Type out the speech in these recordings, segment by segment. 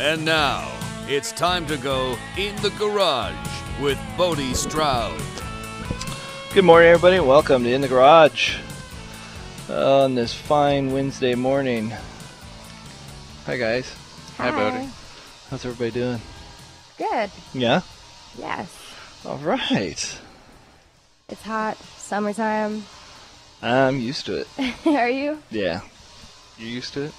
And now, it's time to go in the garage with Bodie Stroud. Good morning, everybody. Welcome to In the Garage on this fine Wednesday morning. Hi, guys. Hi, Bodie. How's everybody doing? Good. Yeah? Yes. All right. It's hot. Summertime. I'm used to it. Are you? Yeah. You used to it?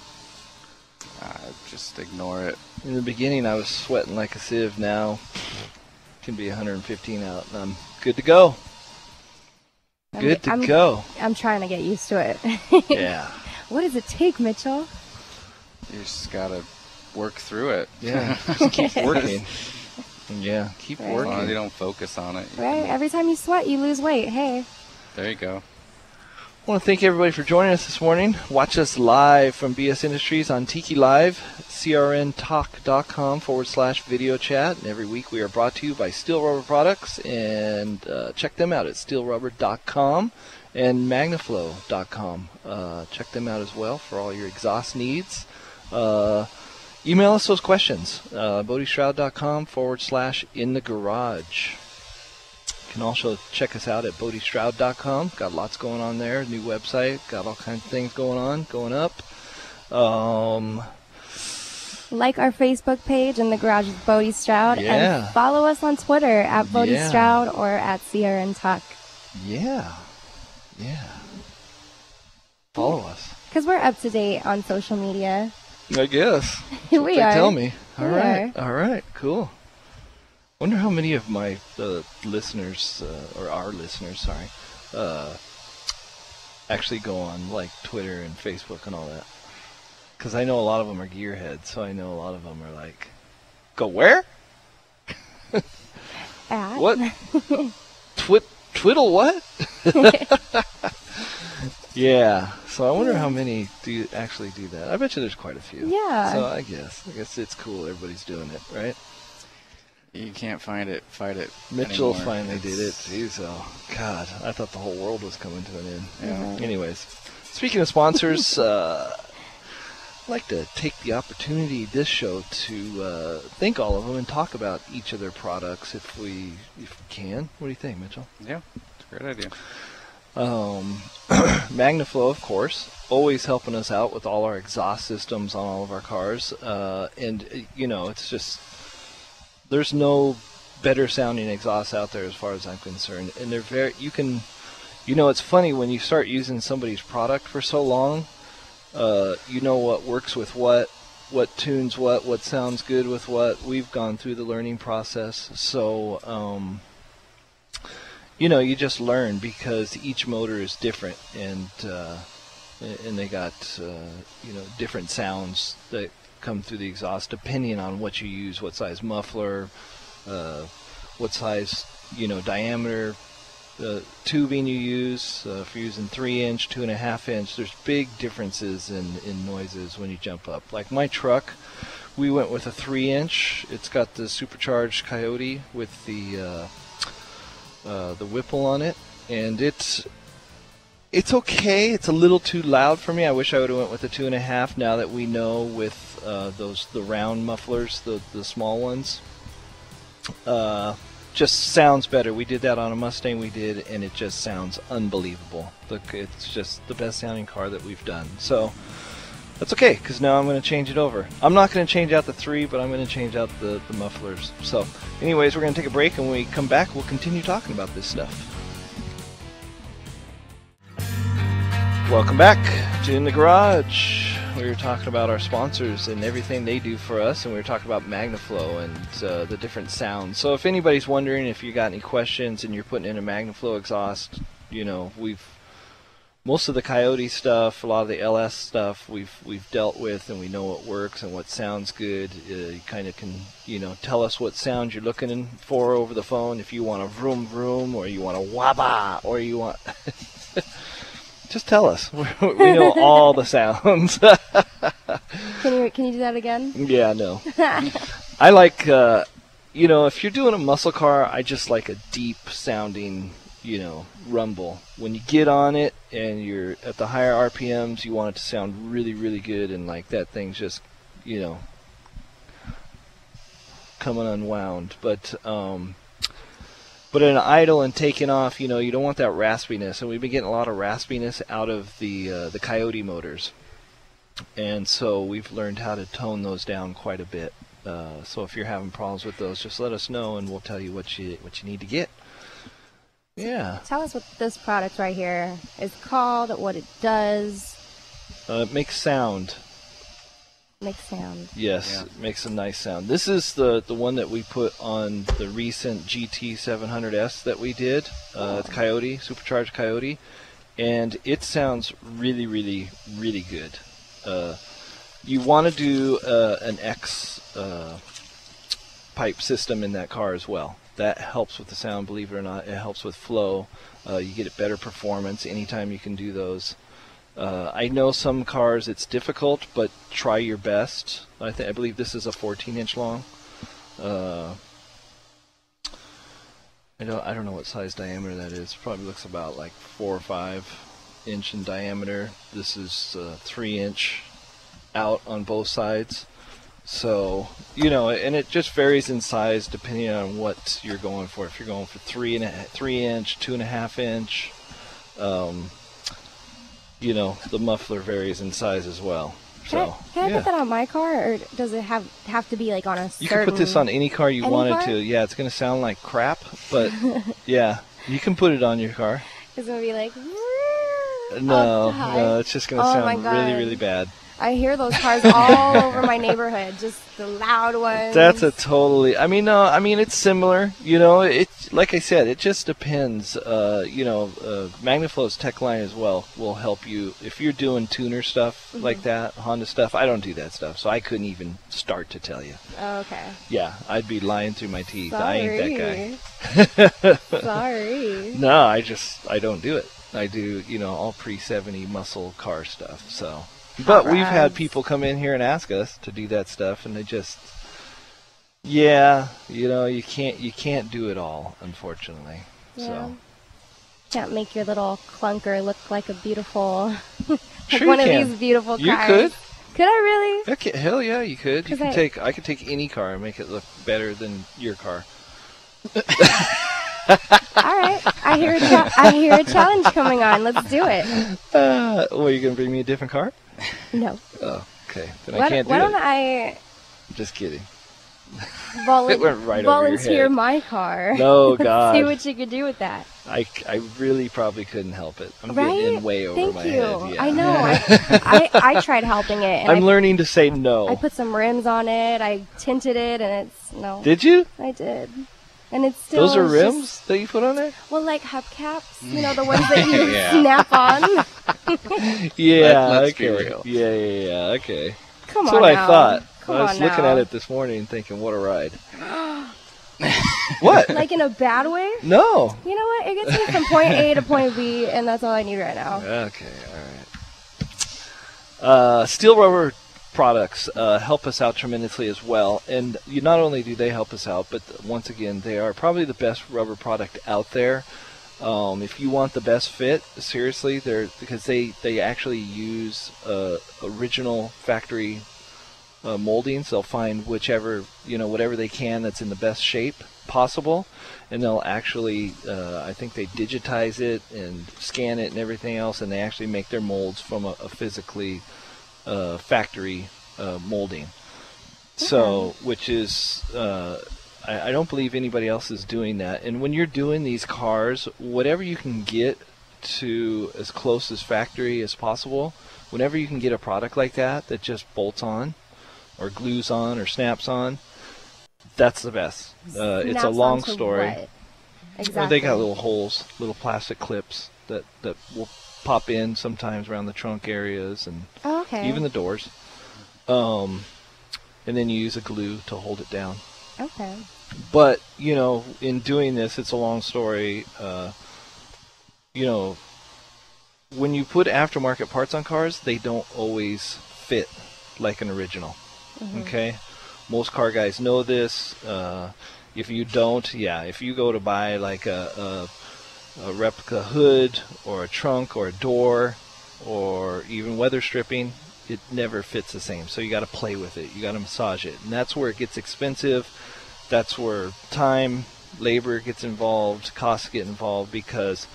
Just ignore it. In the beginning, I was sweating like a sieve. Now, it can be 115 out, and I'm good to go. Good to go. I'm trying to get used to it. Yeah. What does it take, Mitchell? You just gotta work through it. Yeah. Just keep working. Yeah. Keep Right. working. As long as you don't focus on it. Right? Every time you sweat, you lose weight. Hey. There you go. I want to thank everybody for joining us this morning. Watch us live from BS Industries on Tiki Live, crntalk.com/video chat. And every week we are brought to you by Steel Rubber Products. And check them out at steelrubber.com and magnaflow.com. Check them out as well for all your exhaust needs. Email us those questions. bodiestroud.com/inthegarage. You can also check us out at bodiestroud.com. Got lots going on there. New website. Got all kinds of things going on, going up. Like our Facebook page, In the Garage with Bodie Stroud. Yeah. And follow us on Twitter at Bodie Yeah. Stroud or at CRN Talk. Yeah. Yeah. Follow us. Because we're up to date on social media. I guess. We They are. tell me. All We right. are. All right. Cool. Wonder how many of my listeners, or our listeners, sorry, actually go on like Twitter and Facebook and all that. Because I know a lot of them are gearheads, so I know a lot of them are like, go where? At. What? Twiddle what? Yeah. So I wonder how many do actually do that. I bet you there's quite a few. Yeah. So I guess it's cool. Everybody's doing it, right? You can't fight it Mitchell anymore. finally did it. Jeez, oh God! I thought the whole world was coming to an end. Yeah. Anyways, speaking of sponsors, I'd like to take the opportunity this show to thank all of them and talk about each of their products if we can. What do you think, Mitchell? Yeah, it's a great idea. Magnaflow, of course, always helping us out with all our exhaust systems on all of our cars, and it's just. There's no better sounding exhaust out there as far as I'm concerned. And they're it's funny when you start using somebody's product for so long, you know what works with what tunes what sounds good with what. We've gone through the learning process. So, you just learn because each motor is different and they got, different sounds that come through the exhaust depending on what you use, what size muffler, what size diameter tubing you use. If you're using 3-inch, 2.5-inch, there's big differences in noises when you jump up. Like my truck, we went with a 3-inch. It's got the supercharged Coyote with the Whipple on it, and it's okay. It's a little too loud for me. I wish I would have went with the 2.5. Now that we know with the round mufflers, the small ones, just sounds better. We did that on a Mustang we did, and it just sounds unbelievable. Look, it's just the best sounding car that we've done. So that's okay, because now I'm going to change it over. I'm not going to change out the 3, but I'm going to change out the mufflers. So anyways, we're going to take a break, and when we come back, we'll continue talking about this stuff. Welcome back to In the Garage. We were talking about our sponsors and everything they do for us, and we were talking about Magnaflow and the different sounds. So if anybody's wondering if you got any questions and you're putting in a Magnaflow exhaust, we've most of the Coyote stuff, a lot of the LS stuff we've dealt with, and we know what works and what sounds good. You kind of can tell us what sound you're looking for over the phone. If you want a vroom vroom, or you want a waba, or you want just tell us. We know all the sounds. Can you do that again? Yeah, no. I like, if you're doing a muscle car, I just like a deep sounding, rumble. When you get on it and you're at the higher RPMs, you want it to sound really, really good, and like that thing's just, coming unwound. But in idle and taking off, you don't want that raspiness. And we've been getting a lot of raspiness out of the Coyote motors. And so we've learned how to tone those down quite a bit. So if you're having problems with those, just let us know, and we'll tell you what you need to get. Yeah. Tell us what this product right here is called, what it does. It makes sound. Makes sound. Yes, Yeah. It makes a nice sound. This is the one that we put on the recent GT 700S that we did, Coyote, supercharged Coyote, and it sounds really, really, really good. You want to do an X pipe system in that car as well. That helps with the sound, believe it or not. It helps with flow. You get a better performance anytime you can do those. I know some cars it's difficult, but try your best. I believe this is a 14-inch long. I don't know what size diameter that is. Probably looks about like 4 or 5 inch in diameter. This is 3-inch out on both sides. So, and it just varies in size depending on what you're going for. If you're going for 3-inch, 2.5 inch, the muffler varies in size as well. Can I put that on my car, or does it have to be like on a certain... You can put this on any car you wanted car? to. Yeah, it's going to sound like crap, but yeah, you can put it on your car. It's going to be like... No, it's just going to sound really, really bad. I hear those cars all over my neighborhood, just the loud ones. That's it's similar. It's like I said, it just depends. Magnaflow's tech line as well will help you if you're doing tuner stuff like that, Honda stuff. I don't do that stuff, so I couldn't even start to tell you. Oh, okay. Yeah, I'd be lying through my teeth. Sorry. I ain't that guy. Sorry. No, I don't do it. I do, all pre-70 muscle car stuff. So. But we've had people come in here and ask us to do that stuff, and they just, you can't do it all, unfortunately. Yeah. So Can't make your little clunker look like a beautiful, sure one you of can. these beautiful cars. You could. Could I really? Okay, hell yeah, you could. I could take any car and make it look better than your car. All right, I hear a challenge coming on. Let's do it. Are you gonna bring me a different car? No. Oh, okay. Then I can't do why it. don't I Just kidding. It volunteer went right over your head. my car? No, God. See what you could do with that. I really probably couldn't help it. I'm Right? getting in way over Thank my you. head. Yeah. I know. I tried helping it. And I'm learning to say no. I put some rims on it. I tinted it, and it's no. Did you? I did. And it's still. Those are just- rims that you put on there? Well, like hubcaps, the ones that you Yeah. snap on. Yeah, Let's okay. be real. Yeah, okay. Come That's on what now. I thought. Come I was on looking now. at it this morning and thinking, what a ride. What? Like in a bad way? No. You know what? It gets me from point A to point B, and that's all I need right now. Okay, all right. Steel rubber products help us out tremendously as well. And not only do they help us out, but once again, they are probably the best rubber product out there. If you want the best fit, seriously, because they actually use original factory moldings. They'll find whatever they can that's in the best shape possible, and they'll actually, I think they digitize it and scan it and everything else, and they actually make their molds from a physically factory molding. So, which is, I don't believe anybody else is doing that. And when you're doing these cars, whatever you can get to as close as factory as possible, whenever you can get a product like that just bolts on, or glues on, or snaps on, that's the best. It's a Snaps long onto story. what? Exactly. Well, they got little holes, little plastic clips that will pop in sometimes around the trunk areas and okay. even the doors. And then you use a glue to hold it down. Okay. But, in doing this, it's a long story. When you put aftermarket parts on cars, they don't always fit like an original. Okay? Most car guys know this. If you don't, if you go to buy like a replica hood or a trunk or a door or even weather stripping, it never fits the same. So you got to play with it. You got to massage it. And that's where it gets expensive. that's where time, labor gets involved, costs get involved, because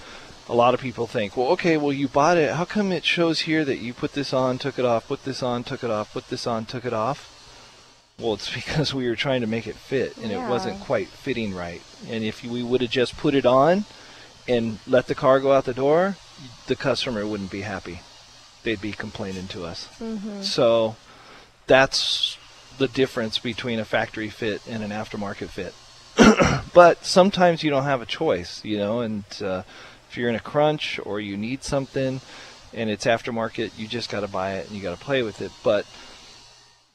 a lot of people think, well, okay, well, you bought it. How come it shows here that you put this on, took it off, put this on, took it off, put this on, took it off? Well, it's because we were trying to make it fit, and it wasn't quite fitting right. And if we would have just put it on and let the car go out the door, the customer wouldn't be happy. They'd be complaining to us. Mm-hmm. So that's the difference between a factory fit and an aftermarket fit. But sometimes you don't have a choice, and if you're in a crunch or you need something and it's aftermarket, you just got to buy it and you got to play with it. But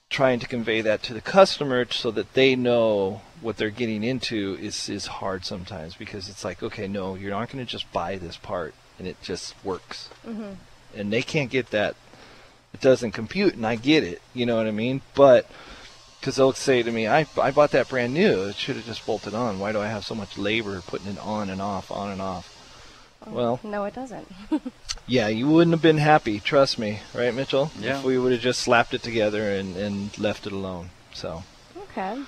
trying to convey that to the customer so that they know what they're getting into is hard sometimes, because it's like, okay, no, you're not going to just buy this part and it just works. Mm-hmm. And they can't get that. It doesn't compute, and I get it, you know what I mean? But because they'll say to me, I bought that brand new. It should have just bolted on. Why do I have so much labor putting it on and off, on and off? Well, no, it doesn't. Yeah, you wouldn't have been happy, trust me, right, Mitchell? Yeah. If we would have just slapped it together and left it alone. So. Okay.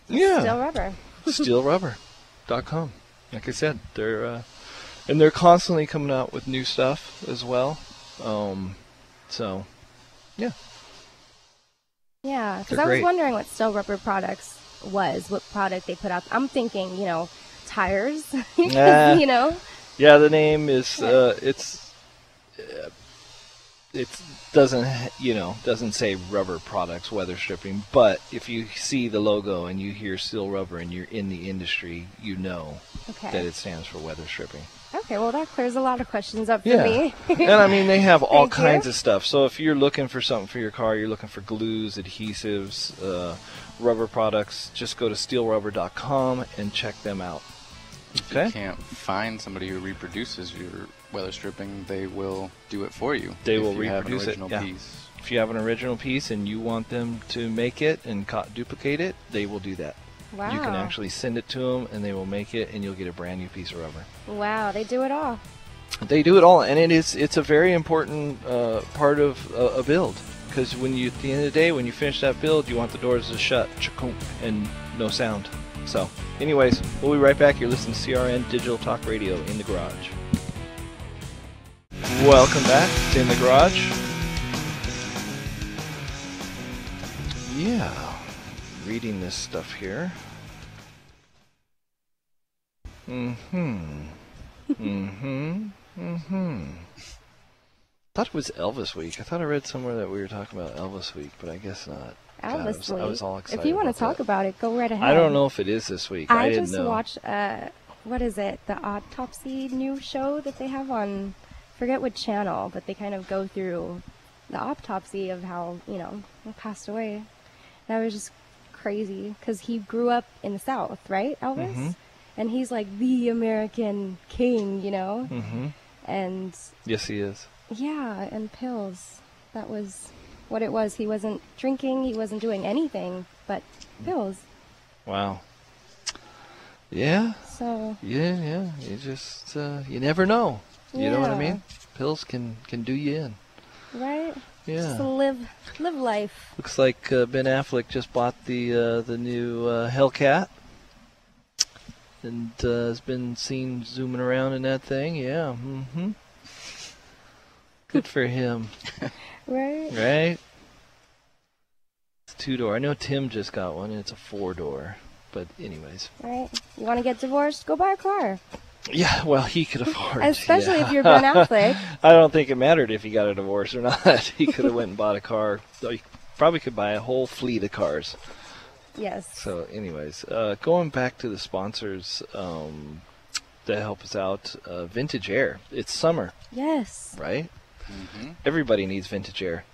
Yeah. Steel rubber. SteelRubber.com. Like I said, they're constantly coming out with new stuff as well. So, yeah. Yeah, because I was wondering what Steel Rubber Products was, what product they put out. I'm thinking, tires, Yeah, the name is it doesn't say rubber products, weather stripping, but if you see the logo and you hear Steel Rubber and you're in the industry, you know that it stands for weather stripping. Okay, well that clears a lot of questions up for me. And I mean, they have all kinds of stuff. So if you're looking for something for your car, you're looking for glues, adhesives, rubber products, just go to steelrubber.com and check them out. If you can't find somebody who reproduces your weather stripping, they will do it for you. They will reproduce it. Piece. If you have an original piece and you want them to make it and duplicate it, they will do that. Wow. You can actually send it to them, and they will make it, and you'll get a brand new piece of rubber. Wow, they do it all. They do it all, and it's a very important part of a build, because at the end of the day, when you finish that build, you want the doors to shut, and no sound. So, anyways, we'll be right back. You're listening to CRN Digital Talk Radio in the Garage. Welcome back to In the Garage. Yeah, reading this stuff here. Thought it was Elvis Week. I thought I read somewhere that we were talking about Elvis Week, but I guess not. Elvis Week. I was all excited. If you want to talk about it, go right ahead. I don't know if it is this week. I didn't know. I just watched, what is it, the Autopsy new show that they have on, forget what channel, but they kind of go through the autopsy of how, he passed away. That was just crazy, because he grew up in the South, right, Elvis? Mm-hmm. And he's like the American king, Mm-hmm. And yes, he is. Yeah, and pills. That was what it was. He wasn't drinking. He wasn't doing anything but pills. Wow. Yeah. So. Yeah. You just you never know. You know what I mean? Pills can do you in. Right. Yeah. Just live life. Looks like Ben Affleck just bought the new Hellcat, and has been seen zooming around in that thing. Yeah. Mm-hmm. Good for him. Right? It's 2-door. I know Tim just got one, and it's a 4-door. But anyways. Right. You want to get divorced? Go buy a car. Yeah, well, he could afford it. Especially if you're Ben Affleck. I don't think it mattered if he got a divorce or not. He could have went and bought a car. He probably could buy a whole fleet of cars. Yes. So anyways, going back to the sponsors that help us out, Vintage Air. It's summer. Yes. Right? Mm-hmm. Everybody needs Vintage Air.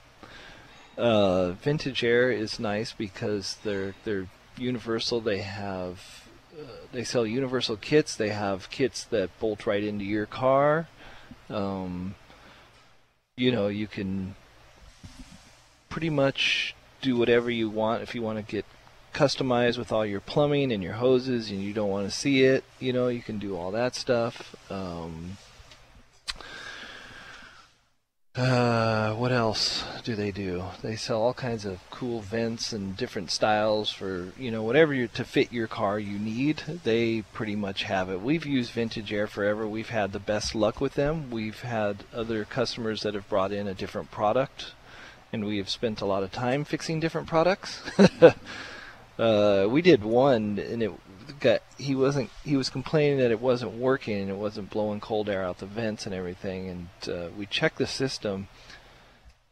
Vintage Air is nice because they're universal. They have they sell universal kits. They have kits that bolt right into your car. You can pretty much do whatever you want. If you want to get customized with all your plumbing and your hoses and you don't want to see it, you can do all that stuff. What else do? They sell all kinds of cool vents and different styles for, whatever to fit your car you need. They pretty much have it. We've used Vintage Air forever. We've had the best luck with them. We've had other customers that have brought in a different product, and we have spent a lot of time fixing different products. We did one, and he was complaining that it wasn't working and it wasn't blowing cold air out the vents and everything, and we checked the system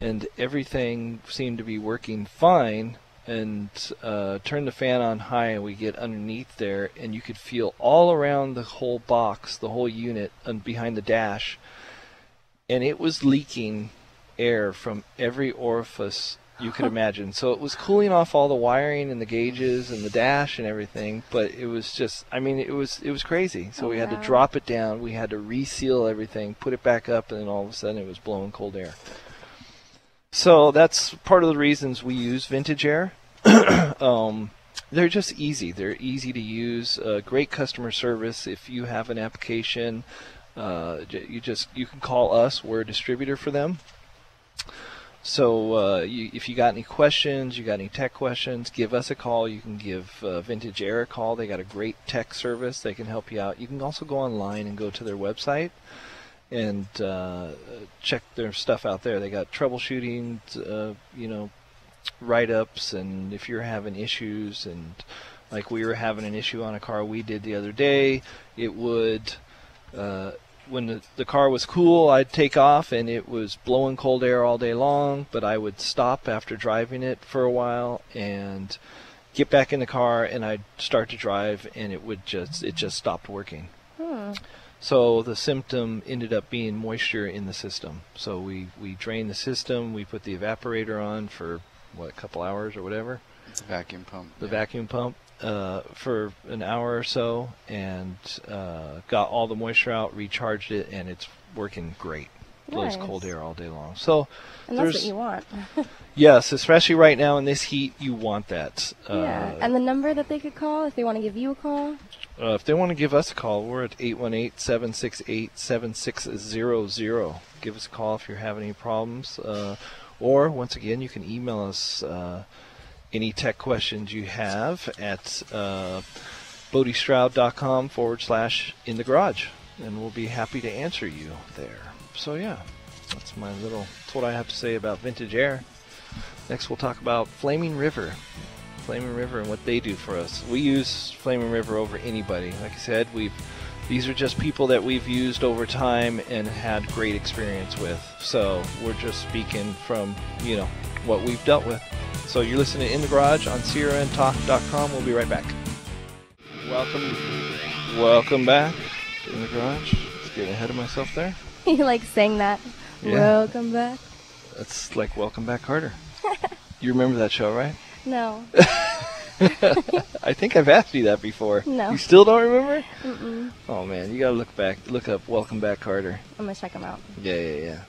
and everything seemed to be working fine, and turned the fan on high and we get underneath there and you could feel all around the whole box, the whole unit, and behind the dash, and it was leaking air from every orifice you could imagine. So it was cooling off all the wiring and the gauges and the dash and everything, but it was just, it was crazy. So we had to drop it down, we had to reseal everything, put it back up, and then all of a sudden it was blowing cold air. So that's part of the reasons we use Vintage Air. They're just easy. They're easy to use. Great customer service. If you have an application, you can call us. We're a distributor for them. So if you got any questions, you got any tech questions, give us a call. You can give Vintage Air a call. They got a great tech service. They can help you out. You can also go online and go to their website and check their stuff out there. They got troubleshooting, write-ups, and if you're having issues, and like we were having an issue on a car we did the other day, it would... when the car was cool, I'd take off and it was blowing cold air all day long, but I would stop after driving it for a while and get back in the car and I'd start to drive and it just stopped working. So the symptom ended up being moisture in the system. So we drained the system, we put the evaporator on for a couple hours or whatever. It's a vacuum pump. The vacuum pump. For an hour or so, and got all the moisture out, recharged it, and it's working great. Blows cold air all day long. So, and that's what you want. Yes, especially right now in this heat, you want that. Yeah, and the number that they could call if they want to give you a call? If they want to give us a call, we're at 818-768-7600. Give us a call if you're having any problems. Or, once again, you can email us any tech questions you have at bodiestroud.com/in-the-garage, and we'll be happy to answer you there. So yeah, that's what I have to say about Vintage Air. Next we'll talk about Flaming River and what they do for us. We use Flaming River over anybody. Like I said, these are just people that we've used over time and had great experience with. So we're just speaking from what we've dealt with. So you're listening to In the Garage on CRNTalk.com. We'll be right back. Welcome back to In the Garage. Just getting ahead of myself there. You sang that. Yeah. Welcome back. That's like Welcome Back Carter. You remember that show, right? No. I think I've asked you that before. No. You still don't remember? Mm-mm. Oh man, you gotta look up Welcome Back Carter. I'm gonna check them out. Yeah.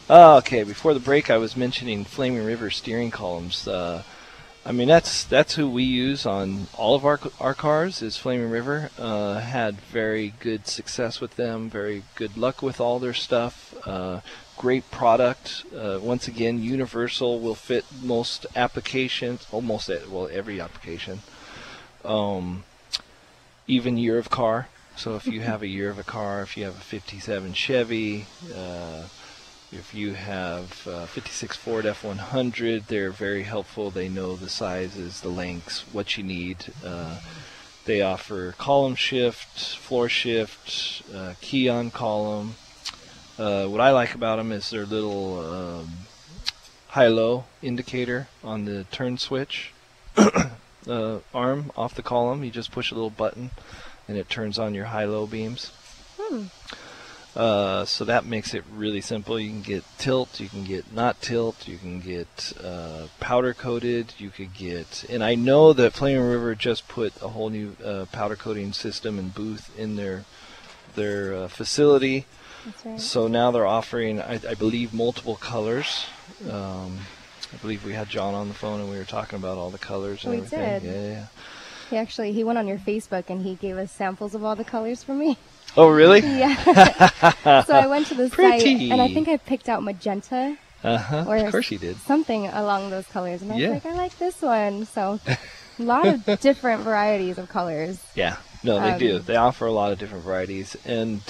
Okay, before the break I was mentioning Flaming River steering columns. That's who we use on all of our cars is Flaming River. Had very good success with them, very good luck with all their stuff. Great product. Once again, universal, will fit most applications, every application. Even year of car. So if you have a year of a car, if you have a 57 Chevy, if you have 56 Ford F-100, they're very helpful. They know the sizes, the lengths, what you need. They offer column shift, floor shift, key on column. What I like about them is their little high-low indicator on the turn switch arm off the column. You just push a little button and it turns on your high-low beams. So that makes it really simple. You can get tilt, you can get not tilt, you can get powder coated, you could get, and I know that Flaming River just put a whole new powder coating system and booth in their facility. That's right. So now they're offering, I believe, multiple colors. I believe we had John on the phone and we were talking about all the colors and everything. We did. Yeah. He went on your Facebook and he gave us samples of all the colors for me. Oh, really? Yeah. So I went to the Pretty. site, and I think I picked out magenta. Or Of course you did. something along those colors. And I was Yeah. like, I like this one. So a lot of different varieties of colors. Yeah. No, they do. They offer a lot of different varieties. And,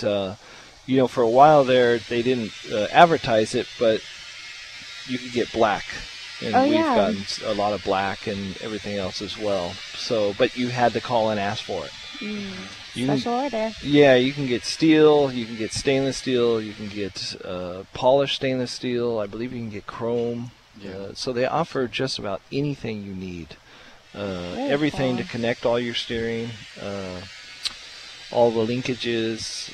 you know, for a while there, they didn't advertise it, but you could get black. And Oh, we've yeah. gotten a lot of black and everything else as well. So, but you had to call and ask for it. You can- Special order. Yeah, you can get steel, you can get stainless steel, you can get polished stainless steel. I believe you can get chrome. Yeah. So they offer just about anything you need. Everything to cool. connect all your steering, all the linkages,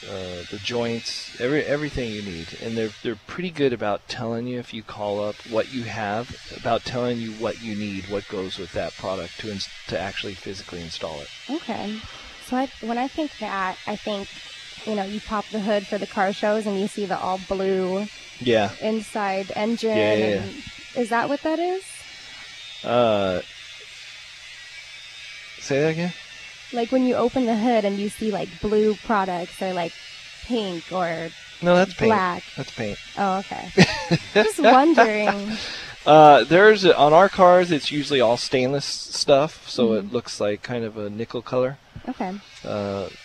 the joints, everything you need. And they're pretty good about telling you, if you call up, what you have, about telling you what you need, what goes with that product to actually physically install it. Okay. So when I think that, I think, you know, you pop the hood for the car shows and you see the all blue Yeah. inside engine. Yeah. And is that what that is? Say that again? Like when you open the hood and you see like blue products or like pink or No, that's paint. black. That's paint. Oh, okay. Just wondering. There's on our cars, it's usually all stainless stuff, so it looks like kind of a nickel color. Okay.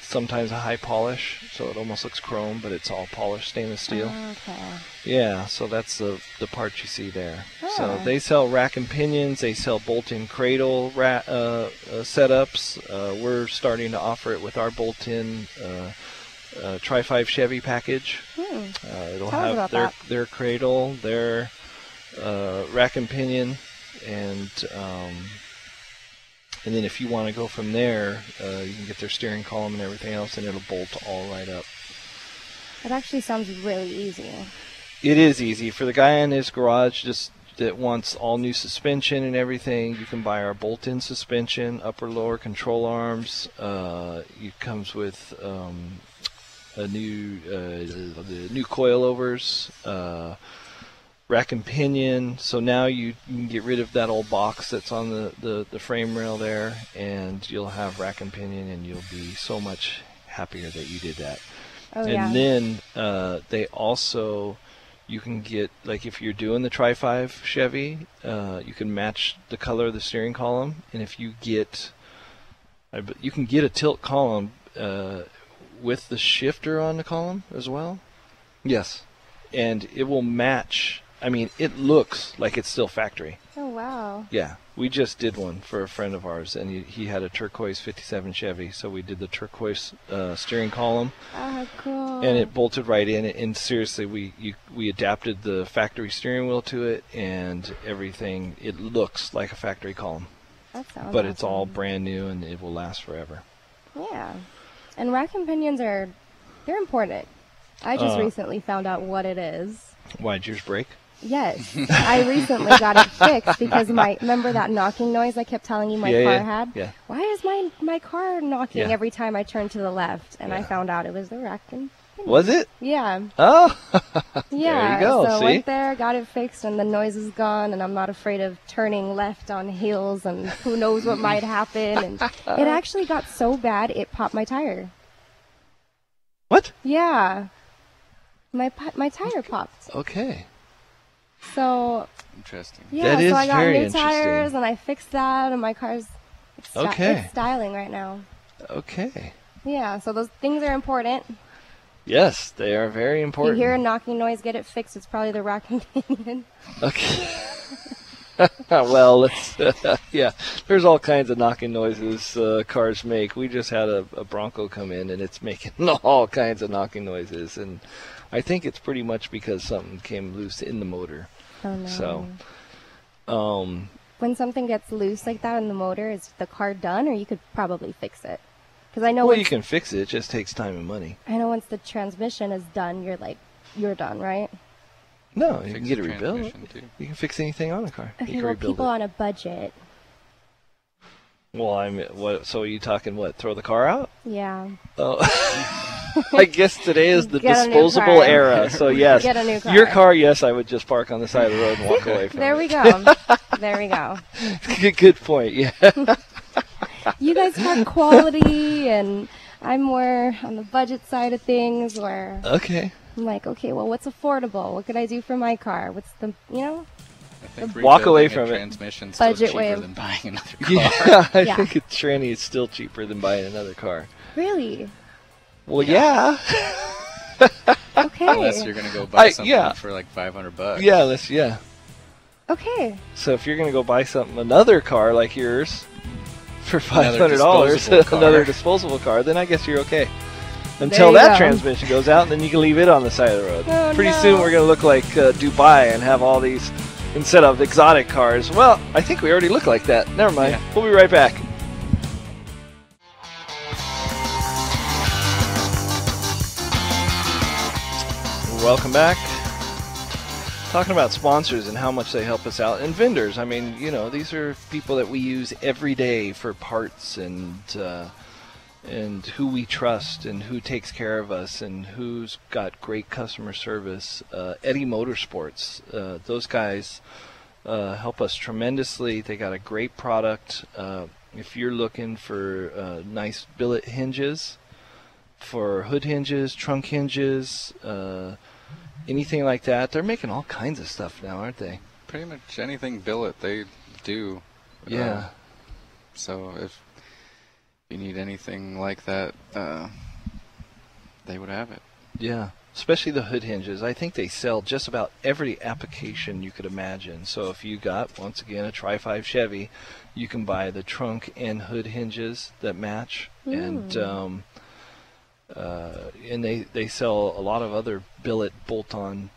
Sometimes a high polish, so it almost looks chrome, but it's all polished stainless steel. Okay. Yeah, so that's the part you see there. So Ah. they sell rack and pinions, they sell bolt-in cradle setups. We're starting to offer it with our bolt-in Tri-5 Chevy package. It'll Tell us have about that. their cradle, their rack and pinion, and then if you want to go from there, you can get their steering column and everything else, and it'll bolt all right up. It actually sounds really easy. It is easy for the guy in his garage just that wants all new suspension and everything. You can buy our bolt-in suspension, upper lower control arms. It comes with the new coilovers. Rack and pinion, so now you can get rid of that old box that's on the frame rail there, and you'll have rack and pinion, and you'll be so much happier that you did that. Oh, And yeah. then they also, you can get, like if you're doing the Tri-5 Chevy, you can match the color of the steering column, and if you get, you can get a tilt column with the shifter on the column as well. Yes, and it will match. I mean, it looks like it's still factory. Oh, wow. Yeah, we just did one for a friend of ours, and he had a turquoise 57 Chevy, so we did the turquoise steering column, Ah, cool. and it bolted right in. And seriously, we adapted the factory steering wheel to it, and everything. It looks like a factory column, That sounds but it's all awesome. brand new, and it will last forever. Yeah. And rack and pinions they're important. I just recently found out what it is. Why'd yours break? Yes. I recently got it fixed because remember that knocking noise I kept telling you my car had? Yeah. Why is my car knocking Yeah. every time I turn to the left? And I Yeah. found out it was the rack and pinion. Was it? Yeah. Oh, Yeah. there you go. So See? went there, got it fixed, and the noise is gone, and I'm not afraid of turning left on hills, and who knows what might happen. And it actually got so bad it popped my tire. What? Yeah. My tire popped. Okay. So Interesting. yeah, That is so I got very new interesting. tires and I fixed that, and my car's Okay. it's styling right now. Okay. Yeah, so those things are important. Yes, they are very If you important. hear a knocking noise, get it fixed. It's probably the rack and pinion. Okay. Well, let's, yeah, there's all kinds of knocking noises cars make. We just had a Bronco come in, and it's making all kinds of knocking noises, and I think it's pretty much because something came loose in the motor. Oh no. So, when something gets loose like that in the motor, is the car done, or you could probably fix it? Because I know well, once, you can fix it. It just takes time and money. I know once the transmission is done, you're done, right? No, you Fix can get it the rebuilt. transmission, too. You can fix anything on a car. You Okay, can well, rebuild people it. on a budget. Well, what? So are you talking what? Throw the car out? Yeah. Oh, I guess today is the Get a new disposable car. era. So yes, Get a new car. your car. Yes, I would just park on the side of the road and walk away from There it. we go. There we go. Good point. Yeah. You guys have quality, and I'm more on the budget side of things, where Okay. I'm like, okay, well, what's affordable? What could I do for my car? What's the, you know? I think Walk away rebuilding a from it. transmission's still Budget cheaper way of- than buying another car. Yeah, I Yeah. think a tranny is still cheaper than buying another car. Really? Well, yeah. Okay. Unless you're gonna go buy something yeah. for like $500. Yeah. Okay. So if you're going to go buy another car like yours for Another $500, disposable car. another disposable car, then I guess you're okay. Until you that go. transmission goes out, and then you can leave it on the side of the road. Oh, Pretty no. soon we're going to look like Dubai and have all these, instead of exotic cars. Well, I think we already look like that. Never mind. Yeah. We'll be right back. Welcome back. Talking about sponsors and how much they help us out, and vendors. I mean, you know, these are people that we use every day for parts, and who we trust, and who takes care of us, and who's got great customer service. Eddie Motorsports, those guys help us tremendously. They got a great product. If you're looking for nice billet hinges, for hood hinges, trunk hinges, anything like that, they're making all kinds of stuff now, aren't they? Pretty much anything billet they do. Yeah. So if you need anything like that, they would have it. Yeah, especially the hood hinges. I think they sell just about every application you could imagine. So if you got, once again, a Tri-5 Chevy, you can buy the trunk and hood hinges that match. And they sell a lot of other billet bolt-on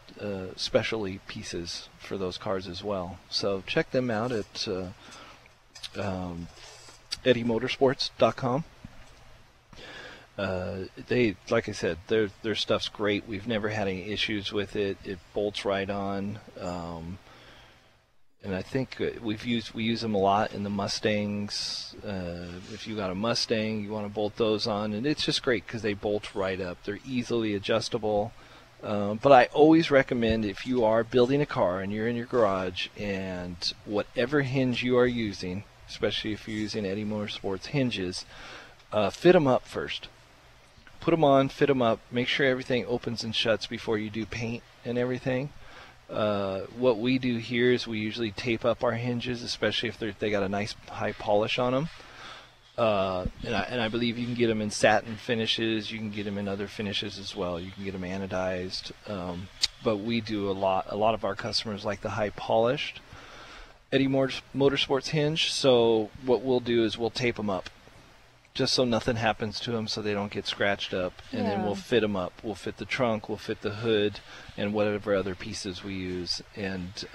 specialty pieces for those cars as well. So check them out at EddieMotorsports.com. They, like I said, their stuff's great. We've never had any issues with it. It bolts right on. And I think we use them a lot in the Mustangs. If you got a Mustang, you want to bolt those on, and it's just great because they bolt right up. They're easily adjustable. But I always recommend, if you are building a car and you're in your garage, and whatever hinge you are using, especially if you're using Eddie Motorsports hinges, fit them up first. Put them on, fit them up, make sure everything opens and shuts before you do paint and everything. What we do here is we usually tape up our hinges, especially if they got a nice high polish on them. And I believe you can get them in satin finishes. You can get them in other finishes as well. You can get them anodized. But we do a lot of our customers like the high polished Eddie Motorsports hinge. So what we'll do is we'll tape them up, just so nothing happens to them, so they don't get scratched up, and then we'll fit them up. We'll fit the trunk, we'll fit the hood, and whatever other pieces we use. And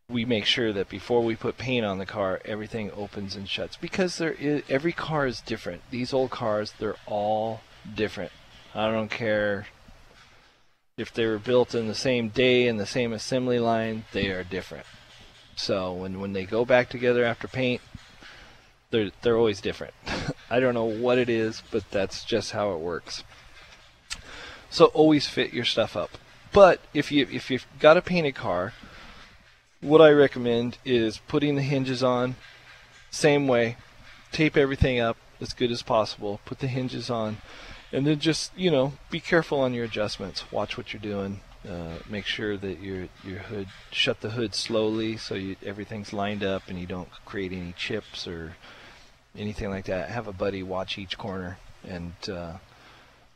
we make sure that before we put paint on the car, everything opens and shuts, because every car is different. These old cars, they're all different. I don't care if they were built in the same day in the same assembly line, they are different. So when they go back together after paint, they're always different. I don't know what it is, but that's just how it works. So always fit your stuff up. But if you've got a painted car, what I recommend is putting the hinges on, same way, tape everything up as good as possible, put the hinges on, and then just, be careful on your adjustments. Watch what you're doing. Make sure that your hood, shut the hood slowly so everything's lined up and you don't create any chips or anything like that. Have a buddy watch each corner, and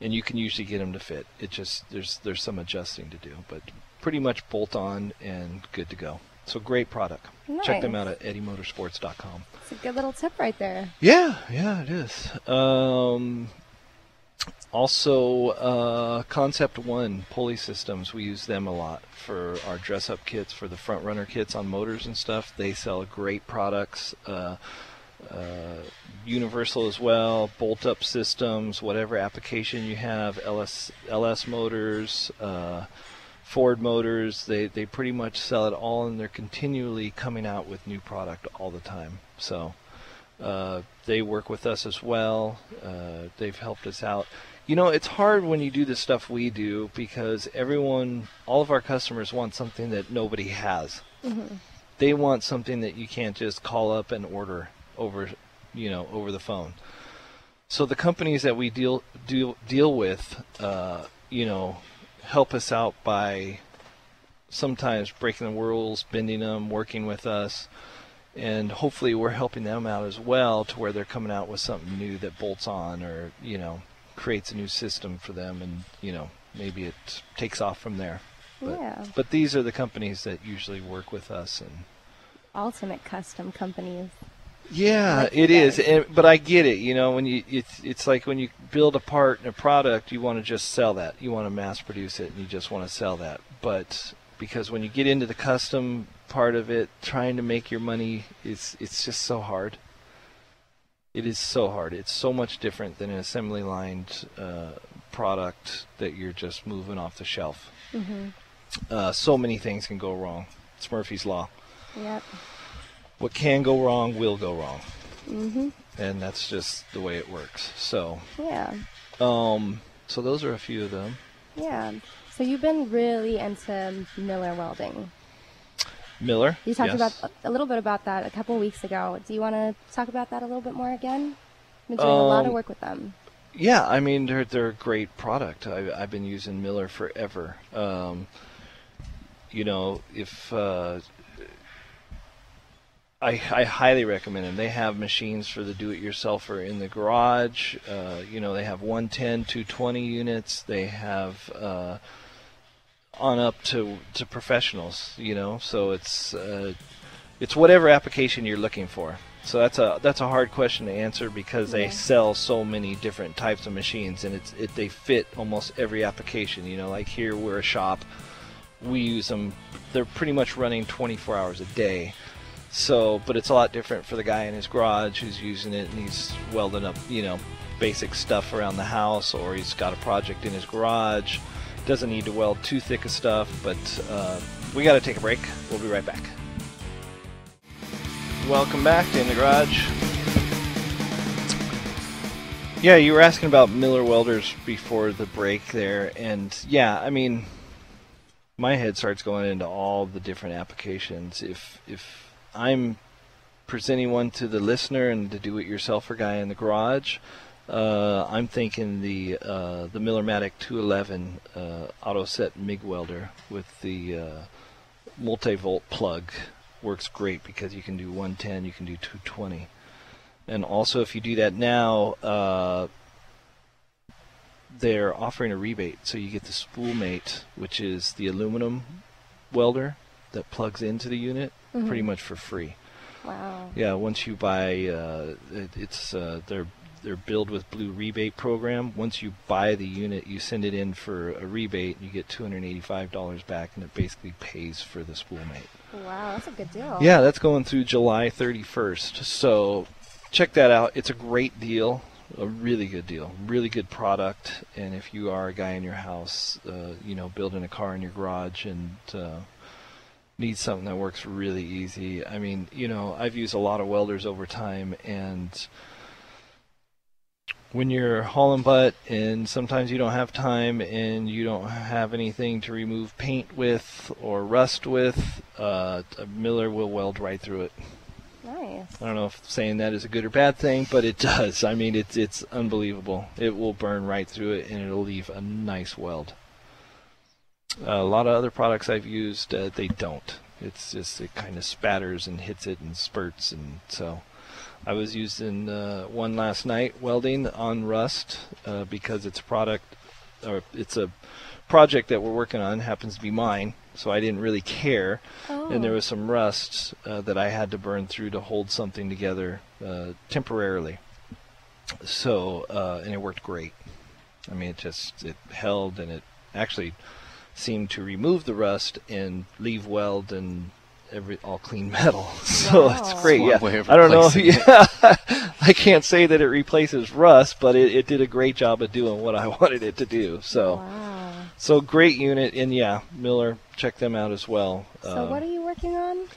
you can usually get them to fit. It just there's some adjusting to do, but pretty much bolt on and good to go. So great product. Nice. Check them out at EddieMotorsports.com. It's a good little tip right there. Yeah, it is. Also, Concept One pulley systems, we use them a lot for our dress-up kits, for the front runner kits on motors and stuff. They sell great products. Universal as well, bolt-up systems, whatever application you have, LS motors, Ford motors, they pretty much sell it all, and they're continually coming out with new product all the time. So they work with us as well. They've helped us out. It's hard when you do the stuff we do, because all of our customers want something that nobody has. Mm-hmm. They want something that you can't just call up and order over the phone. So the companies that we deal with, help us out by sometimes breaking the rules, bending them, working with us, and hopefully we're helping them out as well to where they're coming out with something new that bolts on or, creates a new system for them, and, maybe it takes off from there. But these are the companies that usually work with us. And ultimate custom companies. Yeah, like it is. But I get it. When it's like when you build a part and a product, you want to just sell that. You want to mass produce it, and you just want to sell that. But because when you get into the custom part of it, trying to make your money, it's just so hard. It is so hard. It's so much different than an assembly lined product that you're just moving off the shelf. Mm-hmm. So many things can go wrong. It's Murphy's Law. Yep. What can go wrong will go wrong. Mm-hmm. And that's just the way it works. So yeah. So those are a few of them. Yeah. So you've been really into Miller welding. Miller. You talked yes. about a little bit about that a couple of weeks ago. Do you want to talk about that a little bit more again? I've been doing a lot of work with them. Yeah, I mean they're a great product. I've been using Miller forever. If I highly recommend them. They have machines for the do-it-yourselfer in the garage. They have 110, 220 units. They have on up to professionals. So it's whatever application you're looking for. So that's a hard question to answer because they sell so many different types of machines, and they fit almost every application. Like here we're a shop. We use them. They're pretty much running 24 hours a day. So, but it's a lot different for the guy in his garage who's using it and he's welding up, basic stuff around the house, or he's got a project in his garage. Doesn't need to weld too thick of stuff, but we got to take a break. We'll be right back. Welcome back to In the Garage. Yeah, you were asking about Miller welders before the break there, and yeah, I mean, my head starts going into all the different applications. If I'm presenting one to the listener and the do-it-yourselfer guy in the garage, I'm thinking the Millermatic 211 auto set MIG welder with the multi-volt plug works great because you can do 110, you can do 220. And also if you do that now, they're offering a rebate, so you get the Spoolmate, which is the aluminum welder that plugs into the unit, pretty much for free. Wow. Yeah, once you buy, they're billed with Blue Rebate Program. Once you buy the unit, you send it in for a rebate, and you get $285 back, and it basically pays for the Spoolmate. Wow, that's a good deal. Yeah, that's going through July 31st. So check that out. It's a great deal, a really good deal, really good product. And if you are a guy in your house, building a car in your garage and need something that works really easy. I mean, I've used a lot of welders over time, and when you're hauling butt and sometimes you don't have time and you don't have anything to remove paint with or rust with, a Miller will weld right through it. Nice. I don't know if saying that is a good or bad thing, but it does. I mean, it's unbelievable. It will burn right through it, and it'll leave a nice weld. A lot of other products I've used, they don't. It's just, it kind of spatters and hits it and spurts, and so I was using one last night welding on rust because it's a project that we're working on, happens to be mine, so I didn't really care. And there was some rust that I had to burn through to hold something together temporarily. So and it worked great. I mean, it held, and it actually seemed to remove the rust and leave weld and all clean metal. So it's great. Yeah, I don't know. Yeah, I can't say that it replaces rust, but it did a great job of doing what I wanted it to do. So, so great unit, and yeah, Miller, check them out as well. So what are you working on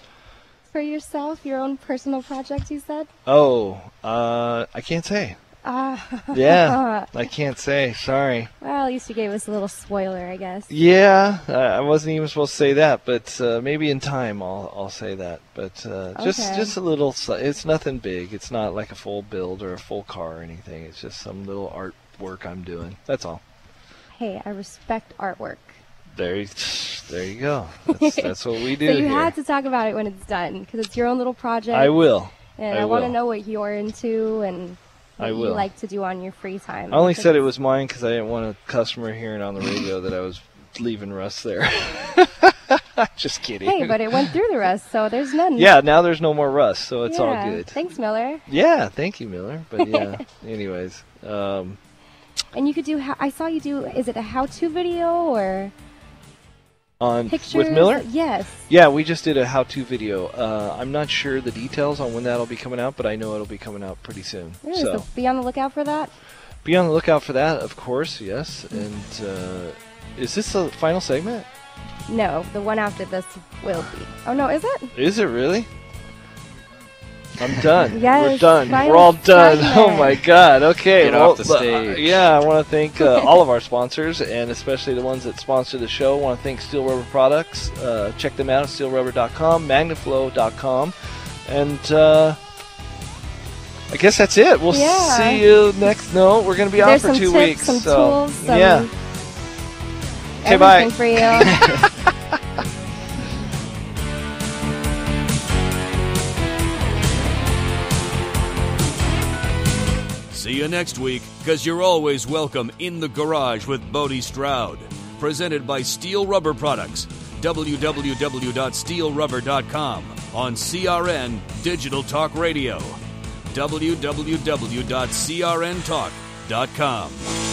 for yourself? Your own personal project, you said? I can't say. Yeah, I can't say. Sorry. Well, at least you gave us a little spoiler, I guess. Yeah, I wasn't even supposed to say that, but maybe in time I'll say that. But just a little. It's nothing big. It's not like a full build or a full car or anything. It's just some little artwork I'm doing. That's all. Hey, I respect artwork. There you go. That's what we do. So you here. had to talk about it when it's done because it's your own little project. I will. And I want to know what you're into and what you like to do on your free time. I only said it was mine because I didn't want a customer hearing on the radio that I was leaving Russ there. Just kidding. Hey, but it went through the Russ, so there's none. Yeah, now there's no more Russ, so it's all good. Thanks, Miller. Yeah, thank you, Miller. But yeah, anyways. And you could do, I saw you do, is it a how-to video or... On pictures? With Miller? Yes. Yeah, we just did a how-to video. I'm not sure the details on when that'll be coming out, but I know it'll be coming out pretty soon. Really? So be on the lookout for that? Be on the lookout for that, of course, yes. And is this the final segment? No, the one after this will be. Oh, no, is it? Is it really? I'm done. Yes, we're done. final We're all done. segment. Oh my God. Okay. Get off the stage. Yeah, I want to thank all of our sponsors, and especially the ones that sponsor the show. I want to thank Steel Rubber Products. Check them out at steelrubber.com, magnaflow.com, and I guess that's it. We'll see you next. No, we're going to be off for 2 weeks. Some so tools, some yeah. Okay, everything bye. for you. See you next week, because you're always welcome in the garage with Bodie Stroud. Presented by Steel Rubber Products. www.steelrubber.com on CRN Digital Talk Radio. www.crntalk.com.